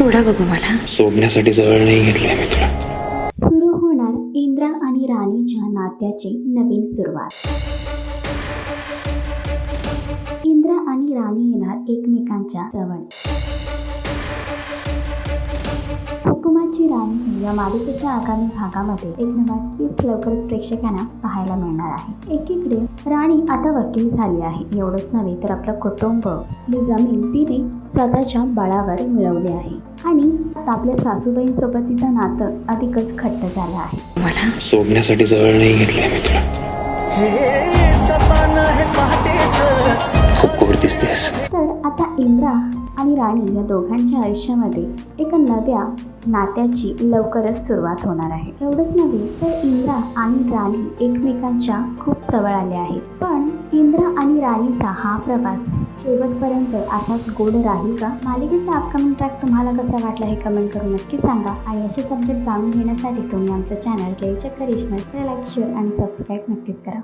सोडा बघू मला. सोडण्यासाठी जवळ नाही घेतलंय मी तुला. सुरू होणार इंद्रा आणि राणीच्या नात्याची नवीन सुरुवात. इंद्रा आणि राणी येणार एकमेकांच्या जवळ. हुकुमाची राणी या मालिकेच्या आगामी भागामध्ये एक नवा ट्विस्ट लवकरच प्रेक्षकांना पाहायला मिळणार आहे. एकीकडे राणी आता वकील झाली आहे. एवढंच नव्हे तर आपलं कुटुंब ही जमीन तिने स्वतःच्या बळावर मिळवली आहे आणि आपल्या सासूबाईंसोबत तिचं नातं अधिकच घट्ट झालं आहे. मला सोडण्यासाठी जवळ नाही घेतलंय मी तुला. खूप गोड दिसतेस. तर आता इंद्रा आणि राणी या दोघांच्या आयुष्यामध्ये एका नव्या नात्याची लवकरच सुरुवात होणार आहे. एवढंच नव्हे तर इंद्रा आणि राणी एकमेकांच्या खूप जवळ आले आहेत. पण इंद्रा आणि राणीचा हा प्रवास शेवटपर्यंत असाच गोड राहील का? मालिकेचा अपकमिंग ट्रॅक तुम्हाला कसा वाटला हे कमेंट करून नक्की सांगा. आणि असेच अपडेट जाणून घेण्यासाठी तुम्ही आमचं चॅनल जयचक्र रिजनल लाईक, शेअर आणि सबस्क्राईब नक्कीच करा.